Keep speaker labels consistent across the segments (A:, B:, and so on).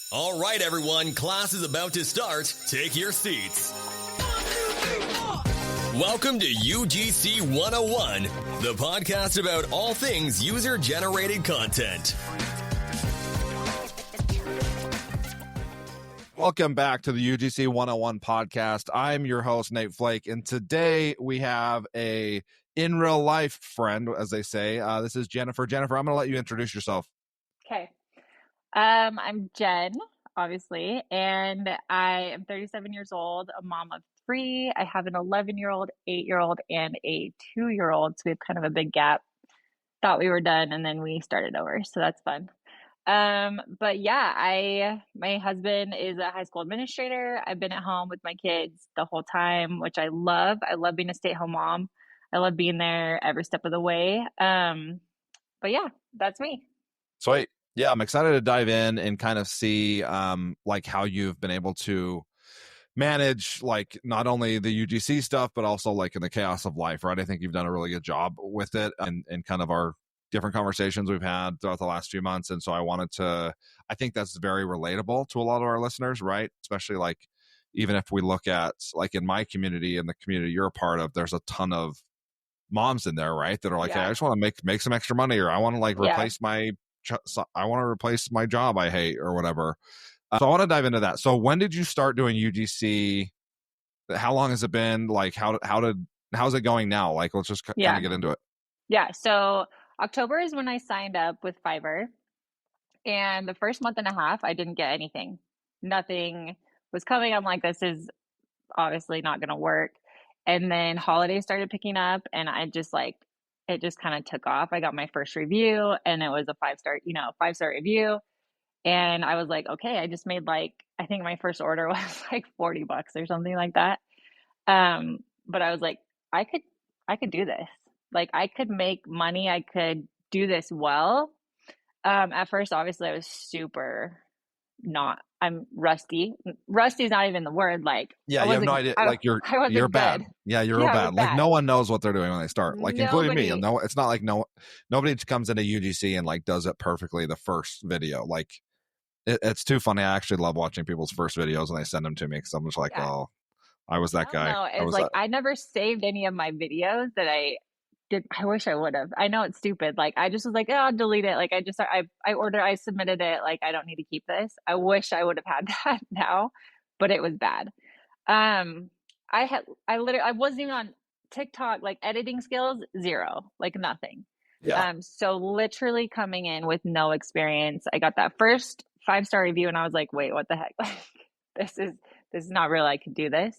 A: All right, everyone, class is about to start. Take your seats. Welcome to UGC 101, the podcast about all things user-generated content.
B: Welcome back to the UGC 101 podcast. I'm your host, Nate Flake, and today we have a in real life friend, as they say. This is Jennifer. Jennifer, I'm going to let you introduce yourself.
C: Okay. I'm Jenn, obviously, and I am 37 years old, a mom of 3. I have an 11-year-old, 8-year-old, and a 2-year-old, so we have kind of a big gap. Thought we were done, and then we started over, so that's fun. But yeah, my husband is a high school administrator. I've been at home with my kids the whole time, which I love. I love being a stay-at-home mom. I love being there every step of the way. But yeah, that's me.
B: Sweet. Yeah, I'm excited to dive in and kind of see like how you've been able to manage like not only the UGC stuff, but also like in the chaos of life, right? I think you've done a really good job with it and kind of our different conversations we've had throughout the last few months. And so I think that's very relatable to a lot of our listeners, right? Especially like, even if we look at like in my community and the community you're a part of, there's a ton of moms in there, right? That are like, hey, I just want to make some extra money, or I want to like replace I want to replace my job I hate or whatever. So I want to dive into that. So when did you start doing UGC? How long has it been? Like how's it going now? Like, let's just kind of get into it.
C: Yeah. So October is when I signed up with Fiverr, and the first month and a half, I didn't get anything. Nothing was coming. I'm like, this is obviously not going to work. And then holidays started picking up, and it just kind of took off. I got my first review, and it was a 5-star review. And I was like, okay, I just made I think my first order was like $40 or something like that. But I was like, I could do this. Like, I could make money. I could do this well. At first, obviously, I was I'm rusty. Rusty is not even the word. Like,
B: yeah, you have no idea. Like you're bad. Yeah, you're real bad. Like no one knows what they're doing when they start. Like including me. No, it's not like nobody comes into UGC and like does it perfectly the first video. Like it's too funny. I actually love watching people's first videos and they send them to me because I'm just like, oh, I was that guy.
C: No, it's like I never saved any of my videos that I did. I wish I would have. I know it's stupid. Like I just was like, oh, I'll delete it. Like I submitted it. Like I don't need to keep this. I wish I would have had that now, but it was bad. I wasn't even on TikTok. Like editing skills, 0, like nothing.
B: Yeah.
C: So literally coming in with no experience, I got that first 5-star review, and I was like, wait, what the heck? Like this is not real. I could do this.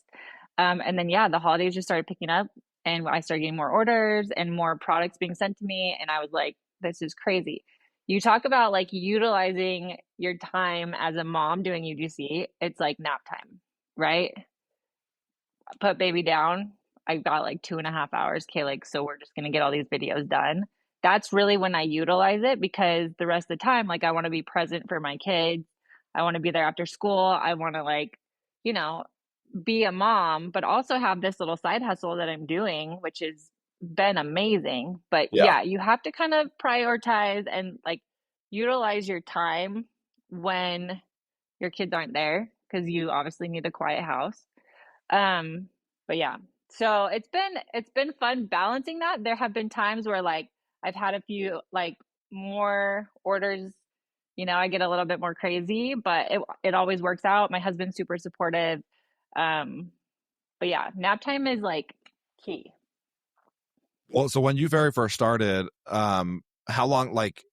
C: And then the holidays just started picking up. And I started getting more orders and more products being sent to me. And I was like, this is crazy. You talk about like utilizing your time as a mom doing UGC. It's like nap time, right? Put baby down. I got like 2.5 hours. Okay, like, so we're just going to get all these videos done. That's really when I utilize it, because the rest of the time, like I want to be present for my kids. I want to be there after school. I want to be a mom, but also have this little side hustle that I'm doing, which has been amazing. But you have to kind of prioritize and like utilize your time when your kids aren't there, because you obviously need a quiet house. But yeah, so it's been fun balancing that. There have been times where like I've had a few like more orders, I get a little bit more crazy, but it always works out. My husband's super supportive. But yeah, nap time is like key.
B: Well, so when you very first started, how long, like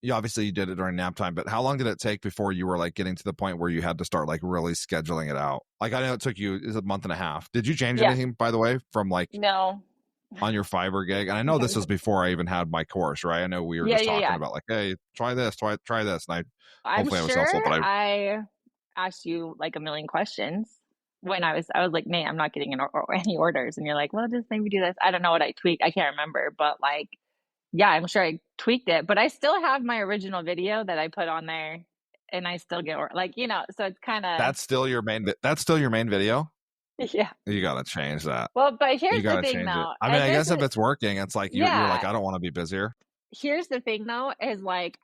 B: you obviously did it during nap time, but how long did it take before you were like getting to the point where you had to start like really scheduling it out? Like I know it took you a month and a half. Did you change anything, by the way, from like
C: no
B: on your Fiverr gig? And I know this was before I even had my course, right? I know we were just talking about like, hey, try this, try this. And
C: I'm sure I asked you like a million questions when I was like, Nate, I'm not getting any orders. And you're like, well, just maybe do this. I don't know what I tweaked. I can't remember, but like, yeah, I'm sure I tweaked it, but I still have my original video that I put on there, and I still get like, so it's kind of,
B: that's still your main video.
C: Yeah.
B: You got to change that.
C: Well, but here's the thing though.
B: I mean, I guess if it's working, it's like, you're like, I don't want to be busier.
C: Here's the thing though, is like,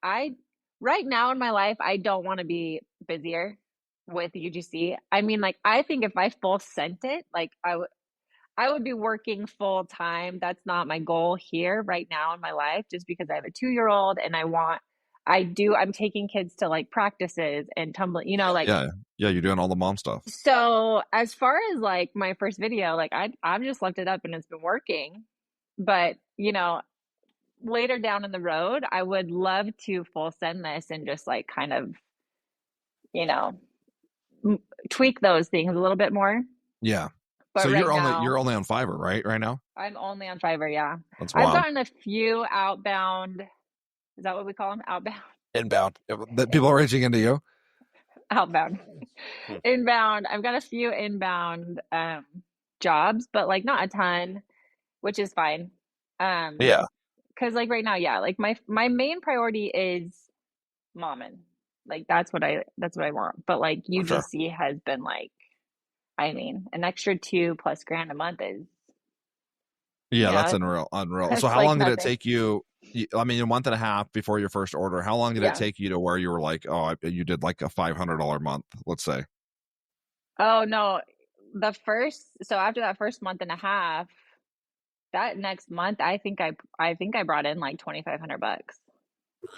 C: right now in my life, I don't want to be busier with UGC. I mean, like, I think if I full sent it, like, I would be working full time. That's not my goal here right now in my life, just because I have a 2-year-old and I'm taking kids to like practices and tumbling, like,
B: Yeah, yeah, you're doing all the mom stuff.
C: so as far as like my first video, like I've just left it up and it's been working. But, later down in the road, I would love to full send this and just like kind of, you know, tweak those things a little bit more.
B: Yeah. So
C: But right
B: you're
C: now,
B: only on Fiverr, right now?
C: I'm only on Fiverr. Yeah.
B: That's
C: I've
B: wild.
C: gotten a few outbound. Is that what we call them? Outbound?
B: Inbound. That people are reaching into you.
C: Outbound.
B: Hmm.
C: Inbound. I've got a few inbound jobs, but like not a ton, which is fine.
B: Yeah.
C: Because like right now, yeah, like my main priority is momming. Like that's what I want. But like
B: For sure.
C: UGC has been like, I mean, an extra 2+ grand a month is,
B: Yeah, that's unreal. So
C: that's
B: how
C: like
B: long did it
C: nothing.
B: take you? I mean, a month and a half before your first order. How long did it
C: Yeah.
B: take you to where you were like, oh, you did like a $500 month, let's say?
C: Oh no, so after that first month and a half, that next month, I think I brought in like $2,500.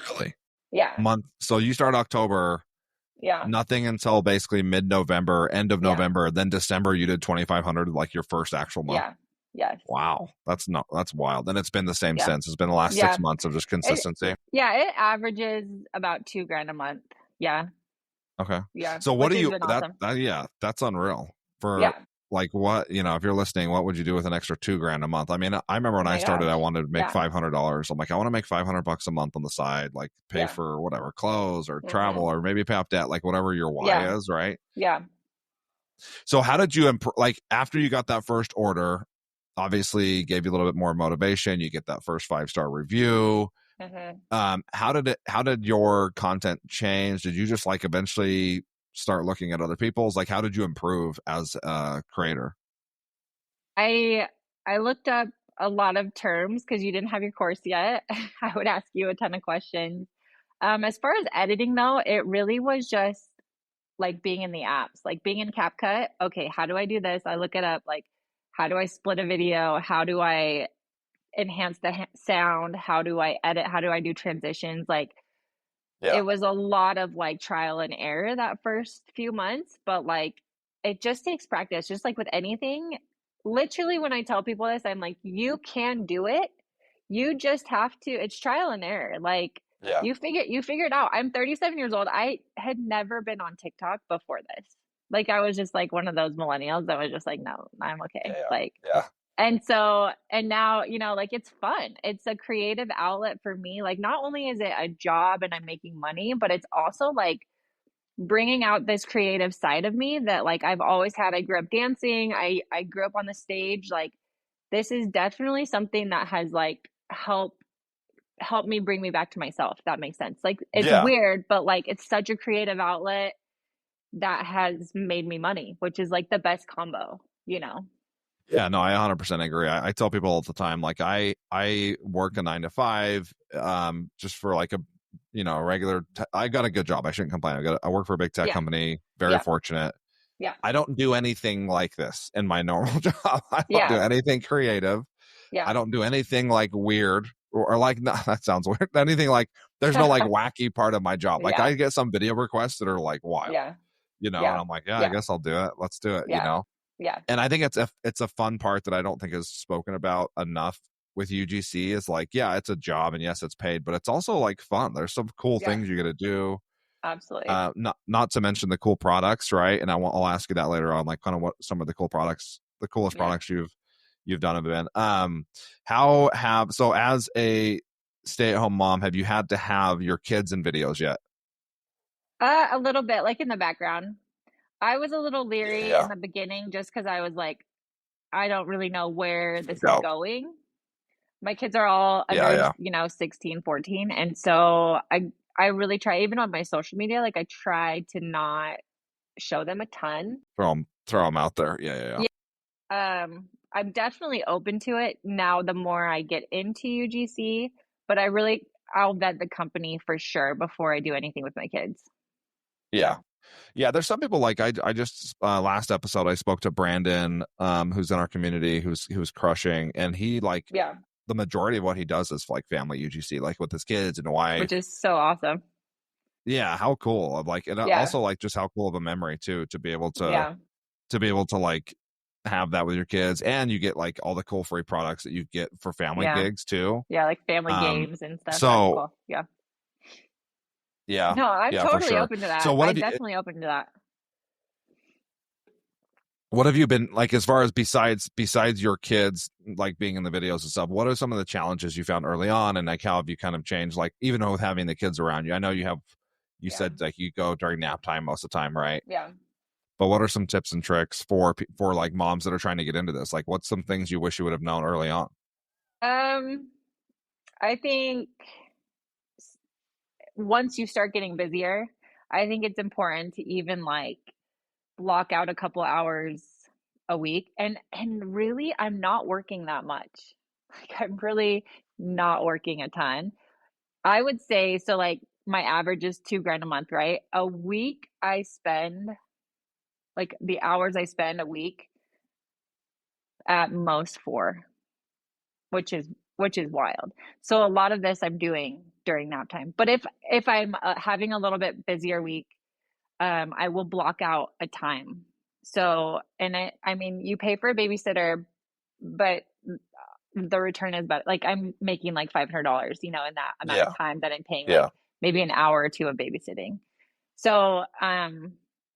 B: Really?
C: Yeah.
B: Month. So you start October,
C: Yeah.
B: nothing until basically mid-November, end of
C: Yeah.
B: November. Then December, you did 2,500, like your first actual month.
C: Yeah. Yes.
B: Wow, that's wild. And it's been the same
C: Yeah.
B: since. It's been the last
C: Yeah.
B: 6 months of just
C: It
B: consistency.
C: it averages about 2 grand a month. Yeah.
B: Okay.
C: Yeah.
B: So what
C: Which
B: do
C: has
B: you
C: been awesome.
B: yeah, that's unreal. For
C: Yeah.
B: like what, if you're listening, what would you do with an extra 2 grand a month? I mean, I remember
C: Oh
B: when I
C: my
B: started, I
C: gosh.
B: wanted to make
C: Yeah.
B: $500. I'm like, I want to make $500 a month on the side, like pay
C: Yeah.
B: for whatever, clothes or travel,
C: Mm-hmm.
B: or maybe pay off debt, like whatever your why
C: Yeah.
B: is, right?
C: Yeah.
B: So how did you like after you got that first order, obviously gave you a little bit more motivation, you get that first 5-star review.
C: Mm-hmm.
B: How did your content change? Did you just like eventually start looking at other people's? Like, how did you improve as a creator?
C: I looked up a lot of terms because you didn't have your course yet. I would ask you a ton of questions. As far as editing though, it really was just like being in the apps, like being in CapCut. Okay, how do I do this? I look it up. Like, how do I split a video? How do I enhance the sound? How do I edit? How do I do transitions? Like,
B: Yeah.
C: it was a lot of like trial and error that first few months, but like it just takes practice, just like with anything. Literally, when I tell people this, I'm like, you can do it. You just have to, it's trial and error. Like,
B: Yeah.
C: you figure it out. I'm 37 years old. I had never been on TikTok before this. Like, I was just like one of those millennials that was just like, no, I'm okay. Like,
B: Yeah.
C: and now, like it's fun. It's a creative outlet for me. Like, not only is it a job and I'm making money, but it's also like bringing out this creative side of me that like I've always had. I grew up dancing. I grew up on the stage. Like, this is definitely something that has like helped me bring me back to myself. If that makes sense. Like, it's
B: Yeah.
C: weird, but like it's such a creative outlet that has made me money, which is like the best combo.
B: Yeah, no, I 100% agree. I tell people all the time, like I work a 9 to 5, just for like a, regular. I got a good job. I shouldn't complain. I work for a big tech
C: Yeah.
B: company. Very
C: Yeah.
B: fortunate.
C: Yeah.
B: I don't do anything like this in my normal job. I don't
C: Yeah.
B: do anything creative.
C: Yeah.
B: I don't do anything like weird or like, no, that sounds weird. Anything like, there's no like wacky part of my job. Like,
C: Yeah.
B: I get some video requests that are like wild,
C: Yeah.
B: and
C: Yeah.
B: I'm like, yeah, I
C: Yeah.
B: guess I'll do it. Let's do it,
C: Yeah. Yeah.
B: And I think it's a fun part that I don't think is spoken about enough with UGC is like, yeah, it's a job and yes, it's paid, but it's also like fun. There's some cool
C: Yeah.
B: things you got to do.
C: Absolutely.
B: Not to mention the cool products, right? And I'll ask you that later on, like kind of what some of the coolest products you've done have been. So as a stay-at-home mom, have you had to have your kids in videos yet?
C: A little bit, like in the background. I was a little leery
B: Yeah.
C: in the beginning just because I was like, I don't really know where this is
B: Yeah.
C: going. My kids are all
B: Yeah,
C: under, 16, 14. And so I really try, even on my social media, like I try to not show them a ton.
B: throw them out there. Yeah.
C: I'm definitely open to it now the more I get into UGC, but I'll vet the company for sure before I do anything with my kids.
B: Yeah. Yeah, there's some people like I just last episode I spoke to Brandon, who's in our community, who's crushing, and he like
C: Yeah.
B: the majority of what he does is like family UGC, like with his kids and wife.
C: Which is so awesome.
B: Yeah, how cool. Like, and
C: Yeah.
B: also like just how cool of a memory too, to be able
C: Yeah.
B: to like have that with your kids, and you get like all the cool free products that you get for family
C: Yeah.
B: gigs too.
C: Yeah. Like family
B: Um,
C: games and stuff. That's
B: so
C: cool. Yeah.
B: yeah,
C: No, I'm
B: yeah, for
C: totally
B: sure.
C: open to
B: So
C: that. I'm definitely open to that.
B: what have you been like as far as besides your kids like being in the videos and stuff? What are some of the challenges you found early on, and like how have you kind of changed? Like even with having the kids around you, I know you
C: Yeah.
B: said like you go during nap time most of the time, right?
C: Yeah.
B: But what are some tips and tricks for like moms that are trying to get into this? Like, what's some things you wish you would have known early on?
C: I think once you start getting busier, I think it's important to even like block out a couple hours a week. And really, I'm not working that much. Like I'm really not working a ton. I would say so like my average is 2 grand a month, right? A week I spend like the hours I spend a week at most 4, which is wild. So a lot of this I'm doing during nap time. But if I'm having a little bit busier week, I will block out a time. So, and I mean, you pay for a babysitter, but the return is better. Like I'm making like $500, in that amount of
B: Yeah,
C: time that I'm paying like
B: yeah,
C: maybe an hour or two of babysitting. So,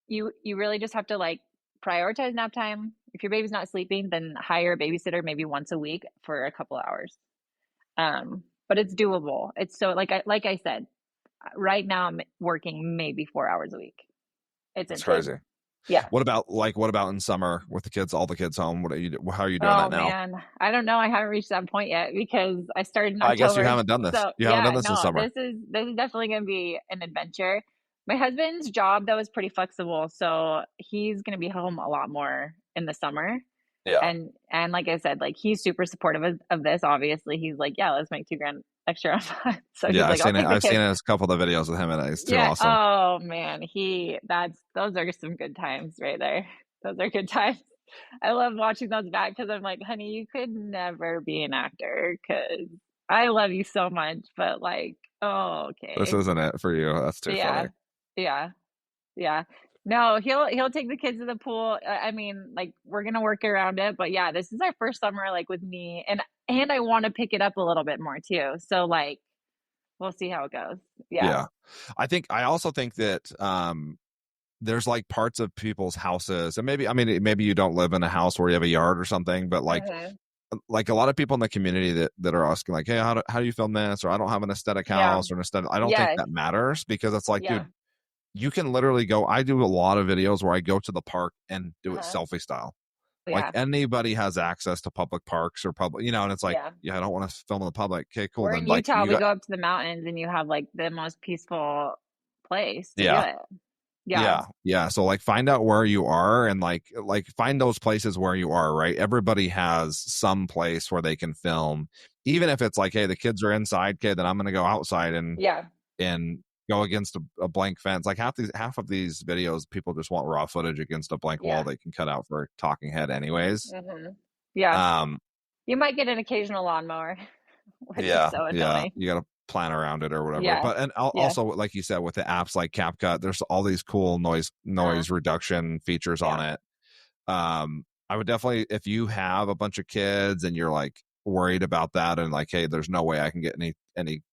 C: you really just have to like prioritize nap time. If your baby's not sleeping, then hire a babysitter maybe once a week for a couple hours. But it's doable. It's so like I said, right now I'm working maybe 4 hours a week. It's
B: that's
C: insane.
B: crazy.
C: Yeah.
B: What about in summer with the kids, all the kids home? How are you doing
C: Oh
B: that now?
C: man, I don't know. I haven't reached that point yet because I started in
B: I guess you
C: October.
B: haven't done this.
C: So
B: You haven't done
C: yeah,
B: this in
C: no,
B: summer.
C: this is definitely going to be an adventure. My husband's job though is pretty flexible, so he's going to be home a lot more in the summer.
B: Yeah.
C: And like I said, like he's super supportive of this. Obviously, he's like, yeah, let's make 2 grand extra a month. So he's
B: Yeah,
C: like, I'll take the
B: I've seen
C: kids.
B: it as a couple of the videos with him, and it's too
C: Yeah.
B: awesome.
C: Oh man, those are some good times right there. Those are good times. I love watching those back because I'm like, honey, you could never be an actor because I love you so much, but like, oh,
B: This
C: okay.
B: isn't it for you. That's too
C: Yeah.
B: funny.
C: Yeah. Yeah. No, he'll take the kids to the pool. I mean, like we're gonna work around it, but yeah, this is our first summer like with me and I want to pick it up a little bit more too. So like we'll see how it goes. Yeah.
B: Yeah. I also think that there's like parts of people's houses, and maybe you don't live in a house where you have a yard or something, but
C: Mhm.
B: like a lot of people in the community that are asking like, hey, how do you film this? Or I don't have an aesthetic
C: Yeah.
B: house or an aesthetic. I don't think
C: Yes.
B: that matters, because it's like,
C: Yeah.
B: dude, you can literally go. I do a lot of videos where I go to the park and do it
C: Uh-huh.
B: selfie style. Like
C: Yeah.
B: anybody has access to public parks or public, and it's like,
C: Yeah.
B: yeah, I don't want to film in the public. Okay, cool.
C: We're
B: Then
C: in
B: like
C: Utah.
B: you
C: We
B: got,
C: go up to the mountains and you have like the most peaceful place to do
B: yeah,
C: it. Yeah.
B: yeah. So like find out where you are, and like find those places where you are, right? Everybody has some place where they can film, even if it's like, hey, the kids are inside, okay, then I'm gonna go outside
C: Yeah.
B: and go against a blank fence. Like half of these videos, people just want raw footage against a blank wall
C: Yeah.
B: they can cut out for a talking head anyways.
C: hmm Yeah.
B: Um,
C: You might get an occasional lawnmower, which is
B: yeah,
C: so
B: yeah.
C: annoying.
B: You got to plan around it or whatever.
C: Yeah.
B: But and
C: Yeah.
B: also, like you said, with the apps like CapCut, there's all these cool noise
C: Uh,
B: reduction features on
C: yeah.
B: it. I would definitely, if you have a bunch of kids and you're like worried about that, and like, hey, there's no way I can get any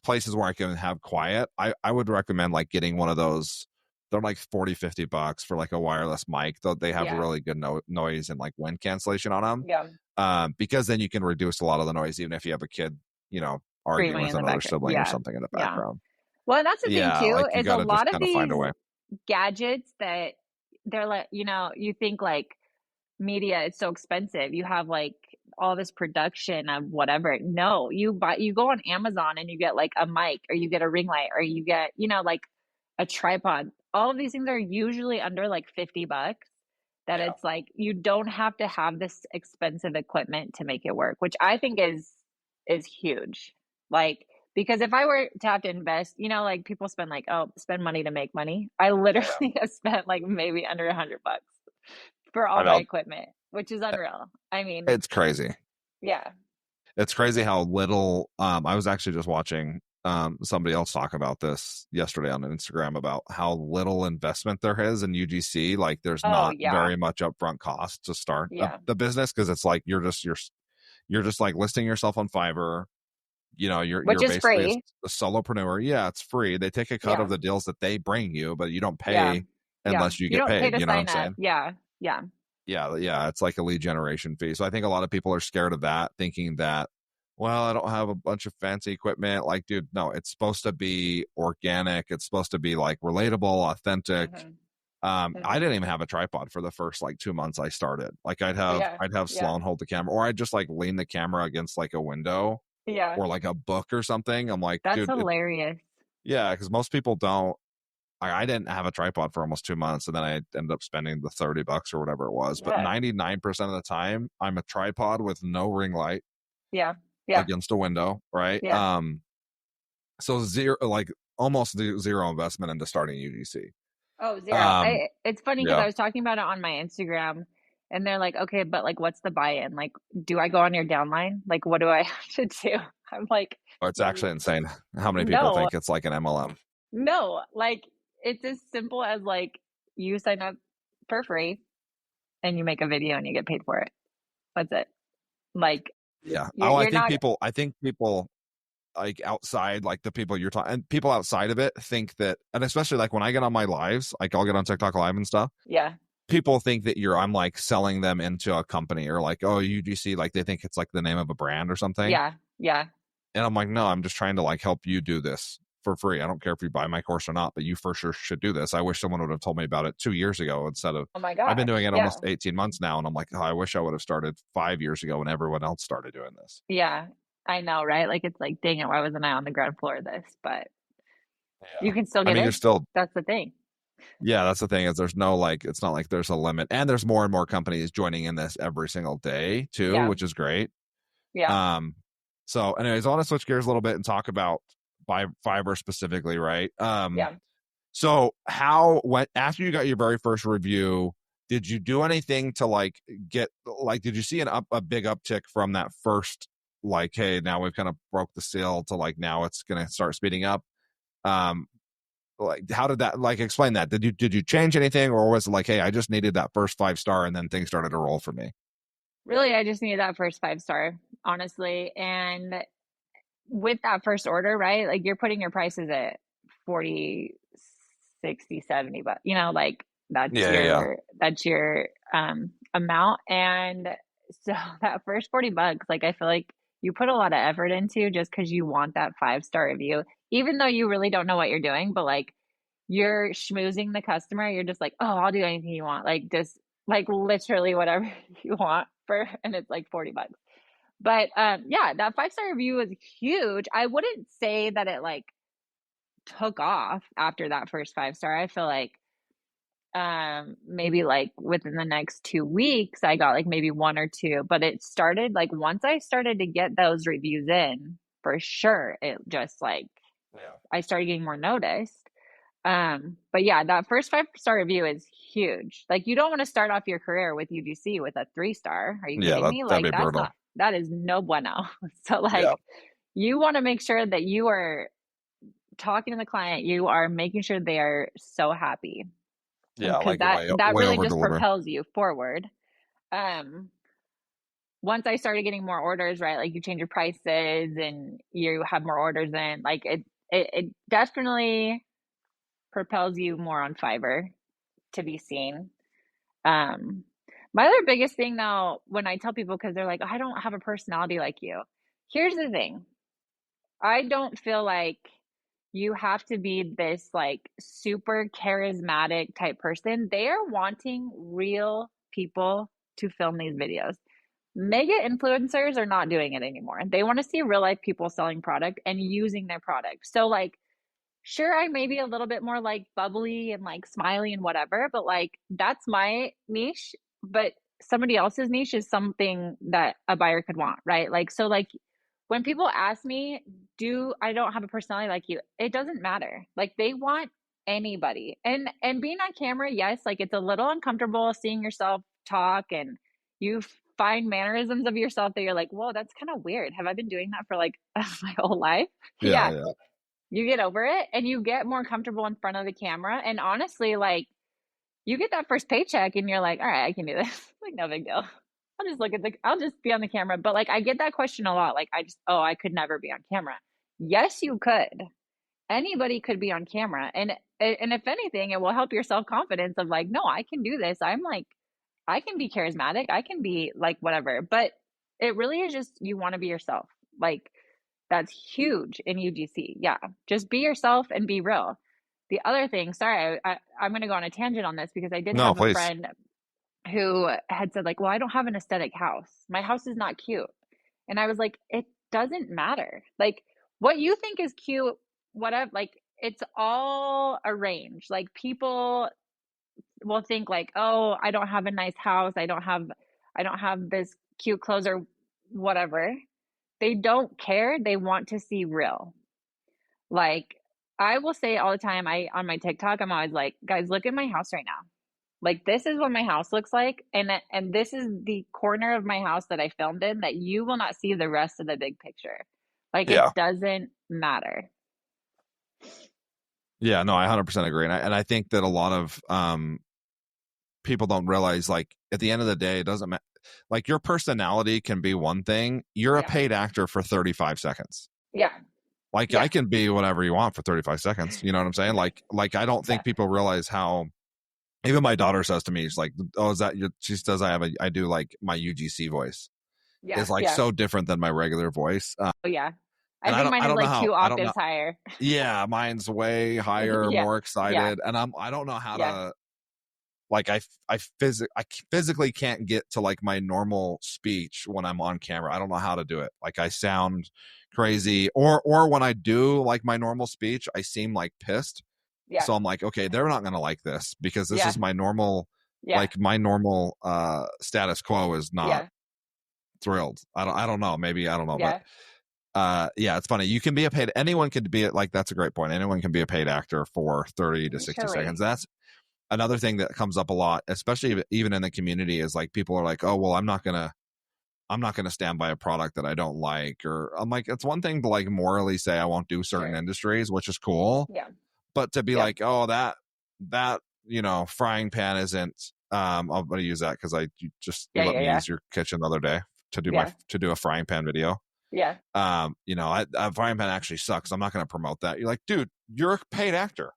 B: places where I can have quiet, I would recommend like getting one of those. They're like $40-$50 for like a wireless mic, though they have
C: Yeah.
B: really good noise and like wind cancellation on them.
C: Yeah.
B: Because then you can reduce a lot of the noise, even if you have a kid, arguing
C: Screaming
B: with
C: in the
B: another
C: background.
B: sibling or
C: Yeah.
B: something in the
C: Yeah.
B: background.
C: Well, and that's the thing
B: Yeah,
C: too,
B: like you
C: is a
B: got to just
C: lot of
B: kind of find
C: these
B: a way.
C: gadgets that they're like, you think like media is so expensive. You have like all this production of whatever. No, you go on Amazon and you get like a mic or you get a ring light or you get, like a tripod. All of these things are usually under like $50 that
B: Yeah.
C: it's like you don't have to have this expensive equipment to make it work, which I think is huge. Like, because if I were to have to invest, you know, like people spend like, oh, spend money to make money. I
B: Yeah,
C: literally have spent like maybe under $100 for
B: I
C: all my
B: know.
C: equipment, which is unreal. I mean,
B: It's crazy.
C: yeah.
B: It's crazy how little. I was actually just watching somebody else talk about this yesterday on Instagram about how little investment there is in UGC. Like, there's
C: Oh,
B: not
C: yeah.
B: very much upfront cost to start
C: Yeah.
B: the business, because it's like you're just like listing yourself on Fiverr. You know,
C: Which
B: you're
C: is
B: basically
C: free.
B: a solopreneur. Yeah, it's free. They take a cut of
C: Yeah.
B: the deals that they bring you, but you don't
C: Yeah.
B: pay
C: Yeah.
B: unless you
C: You
B: get
C: don't pay
B: paid.
C: to
B: You know what I'm
C: sign up.
B: saying?
C: Yeah. Yeah.
B: Yeah, yeah, it's like a lead generation fee. So I think a lot of people are scared of that, thinking that, well, I don't have a bunch of fancy equipment. Like, dude, no, it's supposed to be organic. It's supposed to be like relatable, authentic.
C: Hmm.
B: I
C: Hmm.
B: didn't even have a tripod for the first like 2 months I started. Like,
C: Yeah.
B: I'd have
C: Yeah.
B: Sloan hold the camera, or I'd just like lean the camera against like a window
C: Yeah.
B: or like a book or something. I'm like,
C: That's
B: dude,
C: hilarious.
B: yeah, because most people don't. I didn't have a tripod for almost 2 months, and then I ended up spending the $30 or whatever it was. But
C: Yeah.
B: 99% of the time, I'm a tripod with no ring light
C: Yeah. Yeah.
B: against a window, right?
C: Yeah.
B: So zero, like almost zero investment into starting UGC.
C: Oh, zero.
B: Um,
C: It's funny because
B: yeah,
C: I was talking about it on my Instagram and they're like, okay, but like, what's the buy-in? Like, do I go on your downline? Like, what do I have to do? I'm like,
B: it's actually insane how many people
C: no,
B: think it's like an MLM.
C: no. Like, it's as simple as like you sign up for free and you make a video and you get paid for it. That's it. Like,
B: Yeah.
C: you're
B: Oh,
C: you're not,
B: I think people like outside, like the people you're talking, and people outside of it think that, and especially like when I get on my lives, like I'll get on TikTok live and stuff.
C: yeah,
B: People think that I'm like selling them into a company, or like, oh, UGC, like they think it's like the name of a brand or something.
C: yeah, yeah.
B: And I'm like, no, I'm just trying to like help you do this for free. I don't care if you buy my course or not, but you for sure should do this. I wish someone would have told me about it 2 years ago instead of,
C: Oh my
B: I've been
C: gosh.
B: doing it
C: Yeah.
B: almost 18 months now. And I'm like, oh, I wish I would have started 5 years ago when everyone else started doing this.
C: Yeah. I know, right? Like, it's like, dang it, why wasn't I on the ground floor of this? But you
B: Yeah.
C: can still
B: I
C: get
B: mean, you're
C: in.
B: still,
C: That's the thing.
B: yeah, that's the thing, is there's no like, it's not like there's a limit. And there's more and more companies joining in this every single day too,
C: Yeah.
B: which is great.
C: Yeah.
B: Um, so anyways, I want to switch gears a little bit and talk about Fiverr specifically, right?
C: Yeah.
B: So when after you got your very first review, did you do anything to like get like, did you see a big uptick from that first, like, hey, now we've kind of broke the seal, to like now it's gonna start speeding up? Um, like how did that, like, explain that? Did you change anything, or was it like, hey, I just needed that first 5 star and then things started to roll for me?
C: Really, I just needed that first 5 star, honestly. And with that first order, right? Like you're putting your prices at 40, 60, 70, but you know, like
B: Yeah, yeah, yeah.
C: that's your amount. And so that first $40, like I feel like you put a lot of effort into just because you want that 5 star review, even though you really don't know what you're doing, but like you're schmoozing the customer, you're just like, oh, I'll do anything you want. Like just like literally whatever you want for, and it's like $40. But yeah, that 5 star review was huge. I wouldn't say that it like took off after that first 5 star. I feel like maybe like within the next 2 weeks I got like maybe one or two, but it started like once I started to get those reviews in, for sure, it just like
B: Yeah.
C: I started getting more noticed. But yeah, that first 5 star review is huge. Like you don't want to start off your career with UGC with a 3 star. Are you
B: Yeah,
C: kidding me?
B: that'd
C: Like
B: be brutal.
C: that is no bueno. So
B: Yeah.
C: like you want to make sure that you are talking to the client, you are making sure they are so happy.
B: Yeah,
C: Because
B: like
C: that
B: way
C: really
B: over
C: just
B: deliver.
C: propels you forward. Um Once I started getting more orders, right? Like you change your prices and you have more orders in, like it definitely propels you more on Fiverr to be seen. Um, my other biggest thing though, when I tell people, because they're like, I don't have a personality like you. Here's the thing. I don't feel like you have to be this like super charismatic type person. They are wanting real people to film these videos. Mega influencers are not doing it anymore. They want to see real life people selling product and using their product. So like sure, I may be a little bit more like bubbly and like smiley and whatever, but like that's my niche. But somebody else's niche is something that a buyer could want, right? Like, so like when people ask me, do I don't have a personality like you, it doesn't matter. Like they want anybody. And being on camera, yes, like it's a little uncomfortable seeing yourself talk and you find mannerisms of yourself that you're like, whoa, that's kind of weird. Have I been doing that for like my whole life?
B: Yeah,
C: Yeah.
B: yeah.
C: You get over it and you get more comfortable in front of the camera. And honestly, like you get that first paycheck and you're like, all right, I can do this. Like, no big deal. I'll just be on the camera. But like, I get that question a lot. Like, oh, I could never be on camera. Yes, you could. Anybody could be on camera. And if anything, it will help your self-confidence of like, no, I can do this. I can be charismatic. I can be like whatever. But it really is just, you want to be yourself. Like, that's huge in UGC. Yeah. Just be yourself and be real. The other thing, sorry, I'm going to go on a tangent on this because I did
B: No,
C: have a
B: please.
C: friend who had said like, well, I don't have an aesthetic house. My house is not cute. And I was like, it doesn't matter. Like what you think is cute, whatever, like it's all a range. Like people will think like, oh, I don't have a nice house. I don't have this cute clothes or whatever. They don't care. They want to see real. Like I will say all the time, on my TikTok, I'm always like, guys, look at my house right now. Like this is what my house looks like, and this is the corner of my house that I filmed in that you will not see the rest of the big picture. Like
B: Yeah.
C: it doesn't matter.
B: Yeah, no, I 100% agree. And I think that a lot of people don't realize, like, at the end of the day, it doesn't matter. Like, your personality can be one thing. You're a
C: Yeah.
B: paid actor for 35 seconds.
C: Yeah.
B: Like,
C: Yeah.
B: I can be whatever you want for 35 seconds. You know what I'm saying? Like I don't think people realize how, even my daughter says to me, she's like, oh, is that your, she says I do like my UGC voice.
C: Yeah.
B: Is like so different than my regular voice.
C: Oh yeah. I
B: And
C: think mine is like 2 octaves higher.
B: Yeah, mine's way higher,
C: Yeah.
B: more excited. And I don't know how to, like, I physically can't get to like my normal speech when I'm on camera. I don't know how to do it. Like I sound crazy, or when I do like my normal speech, I seem like pissed.
C: Yeah.
B: So I'm like, okay, they're not going to like this because this is my normal,
C: Yeah.
B: like my normal status quo is not thrilled. I don't know. Maybe, I don't know.
C: Yeah.
B: But yeah, it's funny. You can be anyone could be it. Like, that's a great point. Anyone can be a paid actor for 30 to 60 seconds. That's another thing that comes up a lot, especially even in the community, is like people are like, oh, well, I'm not going to stand by a product that I don't like. Or I'm like, it's one thing to like morally say I won't do certain industries, which is cool.
C: Yeah.
B: But to be like, oh, that, frying pan isn't, I'm going to use that because I just let me use your kitchen the other day to do a frying pan video.
C: Yeah.
B: A frying pan actually sucks. I'm not going to promote that. You're like, dude, you're a paid actor.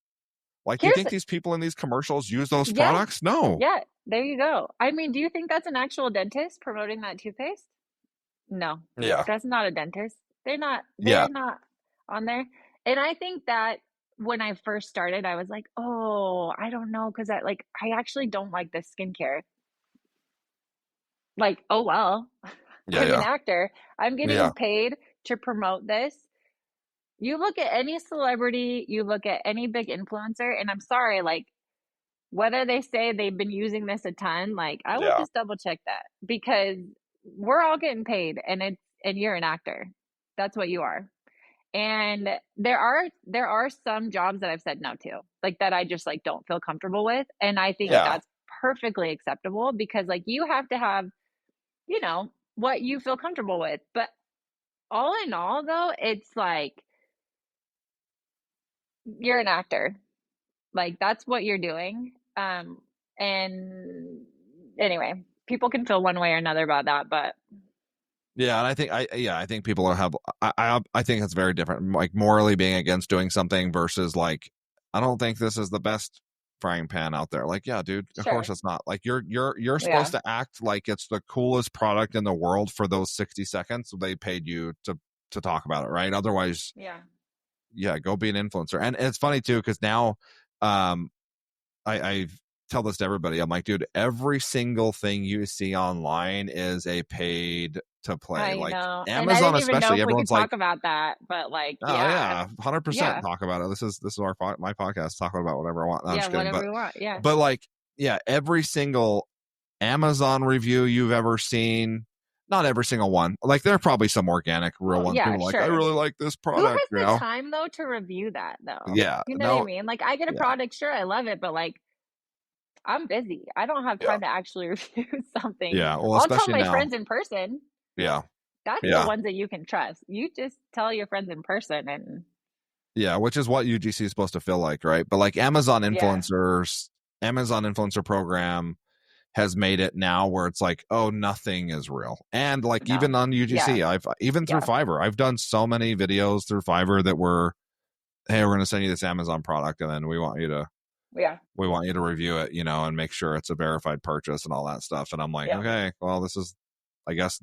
B: Like, you think these people in these commercials use those products? No.
C: Yeah. There you go. I mean, do you think that's an actual dentist promoting that toothpaste? No.
B: Yeah.
C: That's not a dentist. They're not on there. And I think that when I first started, I was like, oh, I don't know. Cause I actually don't like this skincare. Like, oh, well, I'm an actor. I'm getting paid to promote this. You look at any celebrity, you look at any big influencer, and I'm sorry, like, whether they say they've been using this a ton, like, I would just double check that, because we're all getting paid, and you're an actor. That's what you are. And there are some jobs that I've said no to, like, that I just like don't feel comfortable with. And I think that's perfectly acceptable, because like you have to have, what you feel comfortable with. But all in all, though, it's like, you're an actor. Like, that's what you're doing. And anyway, people can feel one way or another about that, but
B: yeah. And I think people I think it's very different, like morally being against doing something versus like, I don't think this is the best frying pan out there. Like, yeah, dude, of course it's not. Like, you're supposed to act like it's the coolest product in the world for those 60 seconds. So they paid you to talk about it, right? Otherwise, go be an influencer. And it's funny too, because now I tell this to everybody. I'm like, dude, every single thing you see online is a paid to play.
C: I
B: like
C: know.
B: Amazon, especially, everyone's like,
C: talk about that, but like,
B: 100% talk about it. This is my podcast, talking about whatever I want. No, I'm just kidding.
C: Whatever we want. Yeah.
B: But like, every single Amazon review you've ever seen, not every single one. Like there are probably some organic, real ones.
C: Yeah,
B: People are like,
C: sure.
B: I really like this
C: Who
B: product.
C: has
B: You
C: the
B: know?
C: time though to review that though?
B: Yeah.
C: You know what I
B: No.
C: mean? Like I get a
B: Yeah.
C: product, sure, I love it, but like I'm busy. I don't have
B: Yeah.
C: time to actually review something.
B: Yeah. Well,
C: I'll tell
B: especially
C: my
B: now.
C: friends in person.
B: Yeah.
C: That's the
B: Yeah.
C: ones that you can trust. You just tell your friends in person and
B: Yeah. Which is what UGC is supposed to feel like, right? But like Amazon influencers, Amazon influencer program has made it now where it's like, oh, nothing is real. And like even on UGC, I've even through Fiverr, I've done so many videos through Fiverr that were, hey, we're going to send you this Amazon product, and then we want you to review it, you know, and make sure it's a verified purchase and all that stuff. And I'm like, okay, well, this is, I guess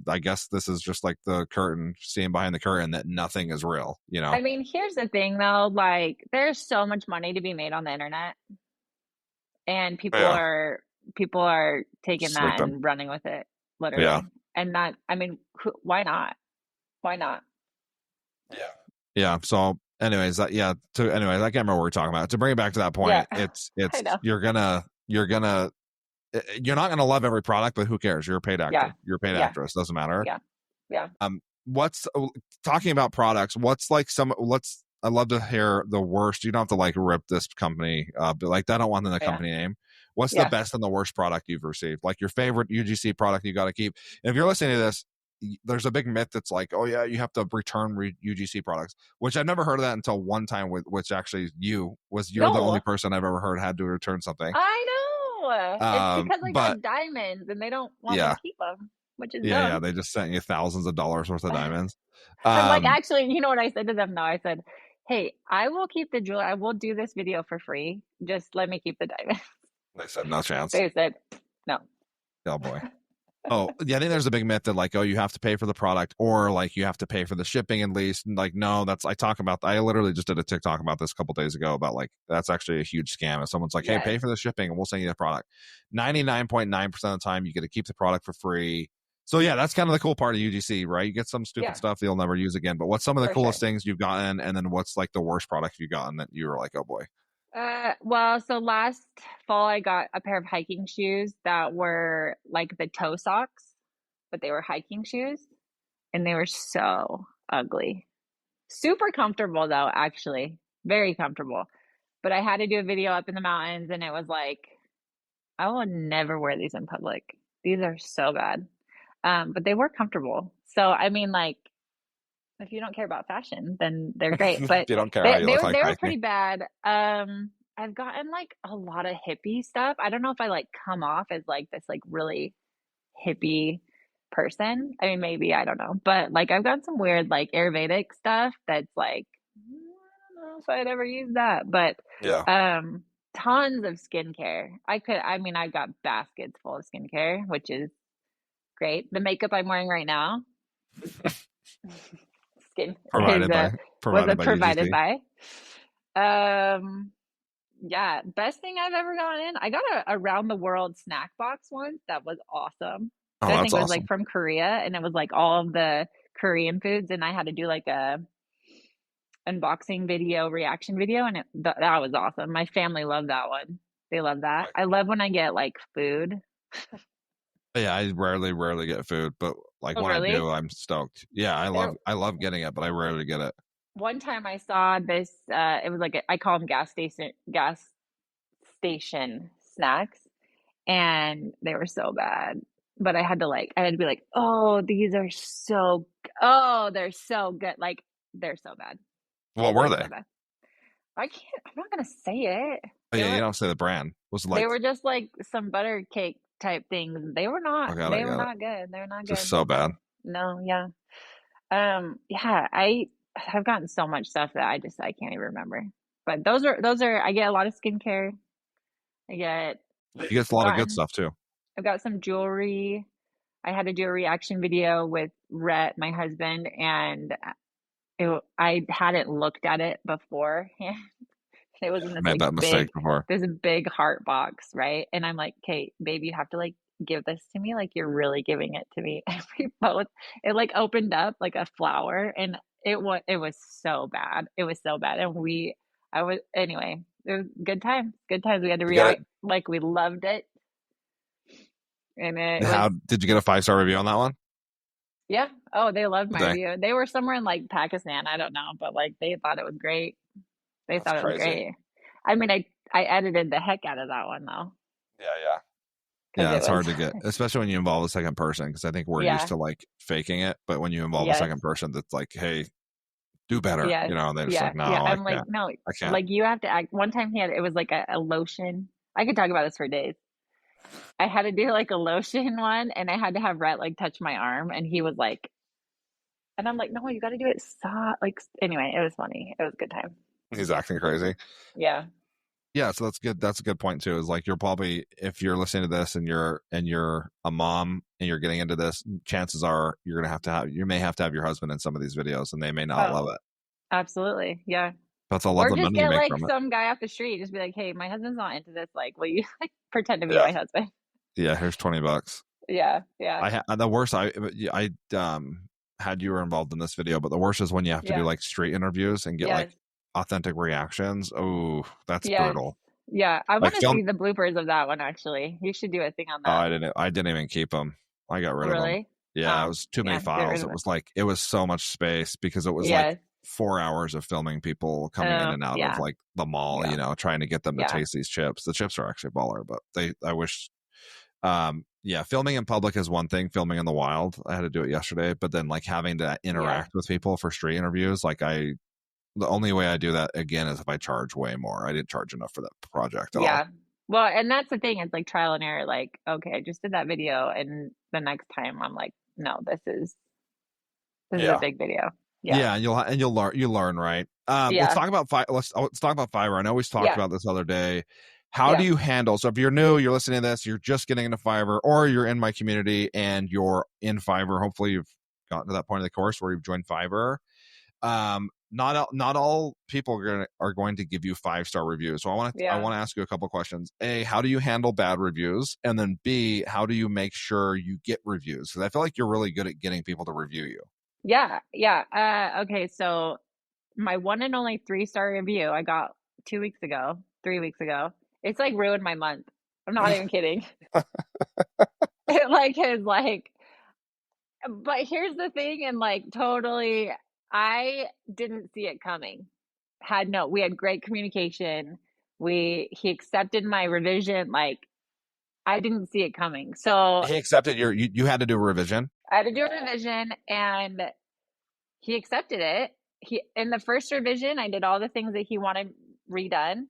B: this is just like the curtain, seeing behind the curtain that nothing is real, you know.
C: I mean, here's the thing though, like there's so much money to be made on the internet, and people are taking
B: Just like
C: that and running with it, literally.
B: Yeah.
C: And that, I mean, why not? Why not?
B: Yeah. Yeah. So anyways, I can't remember what we're talking about. To bring it back to that point, it's
C: I know.
B: you're not gonna love every product, but who cares? You're a paid actor. You're a paid actress. Doesn't matter.
C: Yeah.
B: What's talking about products? What's like I'd love to hear the worst. You don't have to like rip this company, but like I don't want the company name. What's the best and the worst product you've received? Like your favorite UGC product you got to keep. And if you're listening to this, there's a big myth that's like, oh yeah, you have to return UGC products, which I've never heard of that until one time, which actually you're the only person I've ever heard had to return something.
C: I know. It's because I got diamonds and they don't want me to keep them, which is dumb.
B: Yeah, they just sent you thousands of dollars worth of diamonds.
C: I'm like, actually, you know what I said to them? No, I said, hey, I will keep the jewelry. I will do this video for free. Just let me keep the diamonds.
B: They said no chance.
C: They said no.
B: Oh boy. Oh yeah, I think there's a big myth that like, oh, you have to pay for the product, or like you have to pay for the shipping at least. And like, no, I literally just did a TikTok about this a couple days ago about like that's actually a huge scam. If someone's like, hey, pay for the shipping and we'll send you the product, 99.9% of the time you get to keep the product for free. So yeah, that's kind of the cool part of UGC, right? You get some stupid stuff that you'll never use again. But what's some of the coolest things you've gotten, and then what's like the worst product you've gotten that you were like, oh boy?
C: Well, so last fall I got a pair of hiking shoes that were like the toe socks, but they were hiking shoes, and they were so ugly. Super comfortable though, actually. Very comfortable. But I had to do a video up in the mountains, and it was like, I will never wear these in public. These are so bad. But they were comfortable. So I mean, like, if you don't care about fashion, then they're great. But
B: if you don't care,
C: they were pretty bad. I've gotten like a lot of hippie stuff. I don't know if I like come off as like this like really hippie person. I mean, maybe, I don't know. But like I've got some weird like Ayurvedic stuff that's like, I don't know if I'd ever use that. But tons of skincare. I got baskets full of skincare, which is great. The makeup I'm wearing right now provided by. Yeah, best thing I've ever gotten. I got a around the world snack box once that was awesome.
B: Oh,
C: I
B: that's
C: think it was
B: awesome.
C: like from Korea, and it was like all of the Korean foods, and I had to do like a unboxing video, reaction video, and that was awesome. My family loved that one. They love that. I love when I get like food.
B: Yeah, I rarely get food, but like when I do, I'm stoked. Yeah, I love getting it, but I rarely get it.
C: One time I saw this, it was like I call them gas station snacks, and they were so bad. But I had to be like, oh, these are they're so good. Like they're so bad.
B: What were they?
C: So I'm not gonna say it.
B: Oh, yeah, you don't say the brand. Was it like
C: they were just like some butter cake type things. They were not. They were not good. They're not good.
B: Just so bad.
C: No, yeah. Yeah. I've gotten so much stuff that I can't even remember. But those are. I get a lot of skincare. You get
B: a lot of good stuff too.
C: I've got some jewelry. I had to do a reaction video with Rhett, my husband, and I hadn't looked at it before. It was in this big heart box, right? And I'm like, Kate, babe, you have to like give this to me, like you're really giving it to me. It like opened up like a flower, and it was so bad. It was so bad, and anyway. It was good times. Good times. We had to react like we loved it. And
B: did you get a 5-star review on that one?
C: Yeah. Oh, they loved my
B: Dang,
C: review. They were somewhere in like Pakistan. I don't know, but like they thought it was great. They
B: that's
C: thought it was
B: crazy.
C: great. I mean, I edited the heck out of that one though,
B: Yeah, yeah.
C: because
B: Yeah,
C: it
B: it's
C: was,
B: hard to get, especially when you involve a second person, because I think we're used
C: yeah,
B: to like faking it, but when you involve a
C: yes,
B: second person that's like, hey, do better,
C: yes,
B: you know, and they're just
C: yeah,
B: like, no,
C: yeah.
B: I
C: I'm like,
B: can't.
C: no,
B: I can't.
C: like you have to act. One time it was like a lotion. I could talk about this for days. I had to do like a lotion one, and I had to have Rhett like touch my arm, and he was like, and I'm like, no, you got to do it soft. Like, anyway, it was funny. It was a good time.
B: He's acting crazy.
C: Yeah.
B: Yeah, so that's good. That's a good point too. Is like you're probably, if you're listening to this and you're a mom and you're getting into this, chances are you're gonna you may have to have your husband in some of these videos, and they may not
C: Oh,
B: love it.
C: absolutely. Yeah.
B: But they'll love
C: Or
B: the
C: just
B: money you
C: get
B: make
C: like
B: from it.
C: some guy off the street, just be like, hey, my husband's not into this. Like, will you like pretend to be
B: Yeah,
C: my husband?
B: yeah. Here's $20.
C: Yeah. Yeah.
B: The worst. I had you were involved in this video, but the worst is when you have to do
C: Yeah.
B: like street interviews and get like
C: Yes.
B: authentic reactions. Oh, that's
C: Yes.
B: brutal.
C: Yeah. I
B: Like
C: want to see the bloopers of that one, actually. You should do a thing on
B: oh,
C: that.
B: I didn't even keep them. I got rid of them.
C: Really?
B: Yeah, it was too many
C: Yeah. Get rid
B: files.
C: of
B: It
C: it.
B: was like it was so much space because it was like
C: Yes.
B: 4 hours of filming people coming in and out of
C: Yeah.
B: like the mall,
C: Yeah.
B: you know, trying to get them to
C: Yeah.
B: taste these chips. The chips are actually baller, but I wish yeah, filming in public is one thing, filming in the wild. I had to do it yesterday, but then like having to interact with people for street interviews, like the only way I do that again is if I charge way more. I didn't charge enough for that project at all.
C: Yeah. Well, and that's the thing. It's like trial and error. Like, okay, I just did that video, and the next time I'm like, no, this is a big video. Yeah.
B: Yeah, and you'll learn, right? Let's
C: Yeah.
B: talk about let's talk about Fiverr. I know we talked
C: Yeah.
B: about this other day. How do
C: Yeah.
B: you handle? So if you're new, you're listening to this, you're just getting into Fiverr, or you're in my community and you're in Fiverr. Hopefully, you've gotten to that point of the course where you've joined Fiverr. Not all people are going to give you 5-star reviews. So I want to ask you a couple questions. A, how do you handle bad reviews? And then B, how do you make sure you get reviews? Because I feel like you're really good at getting people to review you.
C: Yeah. Yeah. Okay. So my one and only 3-star review I got 3 weeks ago. It's like ruined my month. I'm not even kidding. It like is like, but here's the thing, and like totally, I didn't see it coming. We had great communication. He accepted my revision. Like, I didn't see it coming. So
B: He accepted you had to do a revision.
C: I had to do a revision, and he accepted it. In the first revision, I did all the things that he wanted redone.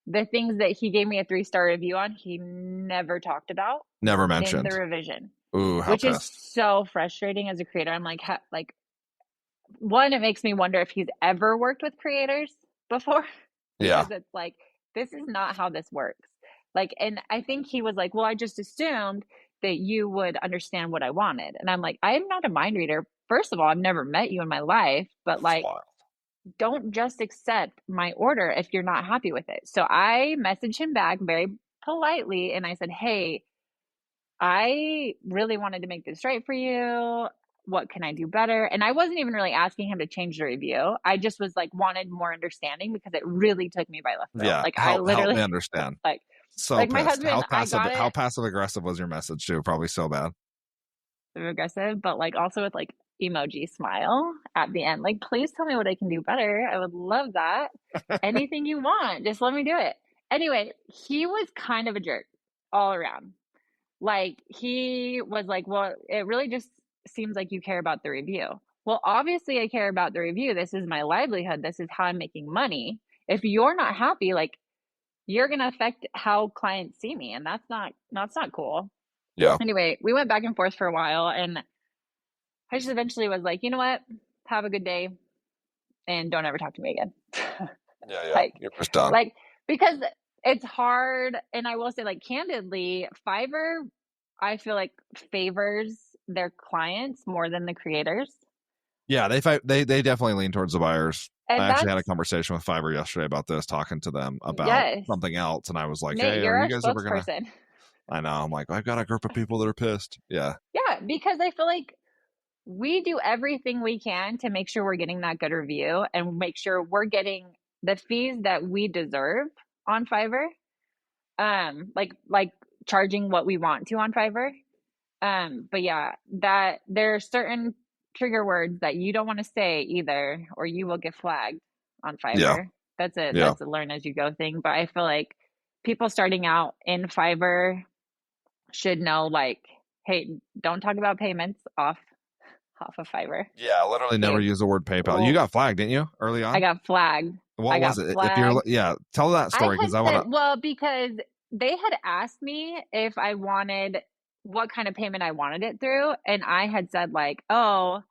C: The things that he gave me a 3-star review on, he never talked about.
B: Never
C: in
B: mentioned.
C: the revision.
B: Ooh, how
C: which
B: pissed.
C: is so frustrating as a creator. I'm like, one, it makes me wonder if he's ever worked with creators before.
B: Yeah.
C: Because it's like, this is not how this works. Like, and I think he was like, well, I just assumed that you would understand what I wanted. And I'm like, I'm not a mind reader. First of all, I've never met you in my life, but like, don't just accept my order if you're not happy with it. So I messaged him back very politely, and I said, hey, I really wanted to make this right for you. What can I do better? And I wasn't even really asking him to change the review. I just was like, wanted more understanding because it really took me by left field.
B: Yeah,
C: like
B: help me
C: understand. Like,
B: so
C: like
B: pissed.
C: My husband,
B: How passive aggressive was your message too? Probably so bad.
C: Aggressive, but like also with like emoji smile at the end. Like, please tell me what I can do better. I would love that. Anything you want, just let me do it. Anyway, he was kind of a jerk all around. Like, he was like, well, it really just seems like you care about the review. Well, obviously I care about the review. This is my livelihood. This is how I'm making money. If you're not happy, like, you're going to affect how clients see me. And that's not cool.
B: Yeah.
C: Anyway, we went back and forth for a while, and I just eventually was like, you know what? Have a good day and don't ever talk to me again.
B: Yeah.
C: Like,
B: you're just done.
C: Like, because it's hard. And I will say, like, candidly, Fiverr, I feel like favors their clients more than the creators.
B: Yeah, they definitely lean towards the buyers.
C: And
B: I actually had a conversation with Fiverr yesterday about this, talking to them about something else, and I was like,
C: Nate,
B: hey,
C: you're
B: are you guys ever gonna?
C: spokesperson.
B: I know. I'm like, I've got a group of people that are pissed. Yeah.
C: Yeah, because I feel like we do everything we can to make sure we're getting that good review and make sure we're getting the fees that we deserve on Fiverr. Like charging what we want to on Fiverr. But yeah, that there are certain trigger words that you don't want to say either, or you will get flagged on
B: Yeah.
C: Fiverr. That's
B: Yeah.
C: a learn as you go thing. But I feel like people starting out in Fiverr should know, like, hey, don't talk about payments off of Fiverr.
B: Yeah. Literally never
C: Okay.
B: use the word PayPal. You
C: Well,
B: got flagged, didn't you, early
C: I
B: on?
C: got flagged.
B: What
C: I
B: was
C: got
B: it? If you're,
C: flagged.
B: yeah, tell that
C: I
B: story because
C: had
B: I want
C: said,
B: to.
C: well, because they had asked me if I wanted what kind of payment I wanted it through. And I had said, like, oh,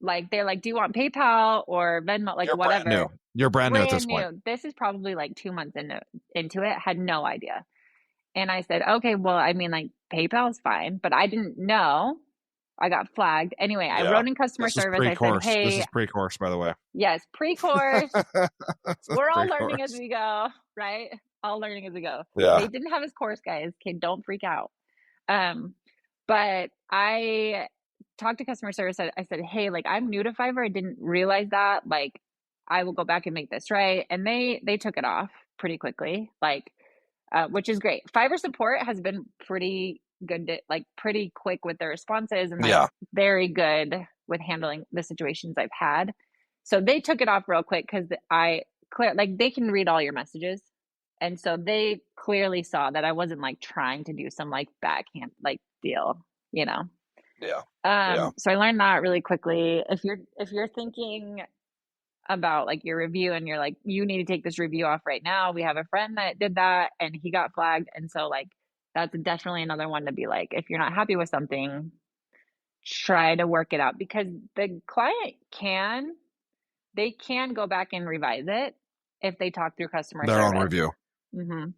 C: like, they're like, do you want PayPal or Venmo? Like,
B: You're brand new.
C: whatever.
B: You're brand new at this
C: Brand
B: point.
C: new. This is probably like 2 months into it. Had no idea. And I said, okay, well, I mean, like, PayPal is fine, but I didn't know. I got flagged. Anyway, I
B: Yeah.
C: wrote in customer
B: This is
C: service. I said,
B: pre-course. This
C: hey,
B: is pre-course, by the way.
C: yes, pre-course.
B: This is
C: We're all learning as
B: pre-course.
C: we go, right? All learning as we go.
B: Yeah.
C: They didn't have his course, guys. Okay, don't freak out. But I talked to customer service. I said, hey, like, I'm new to Fiverr. I didn't realize that. Like, I will go back and make this right. And they took it off pretty quickly, like, which is great. Fiverr support has been pretty good, like, pretty quick with their responses, and like
B: Yeah.
C: very good with handling the situations I've had. So they took it off real quick because like, they can read all your messages. And so they clearly saw that I wasn't like trying to do some like backhand like deal, you know.
B: Yeah. Yeah.
C: So I learned that really quickly. If you're thinking about like your review and you're like, you need to take this review off right now. We have a friend that did that and he got flagged. And so, like, that's definitely another one to be like, if you're not happy with something, try to work it out, because the client they can go back and revise it if they talk through customer
B: Their
C: service.
B: own review.
C: Mm-hmm.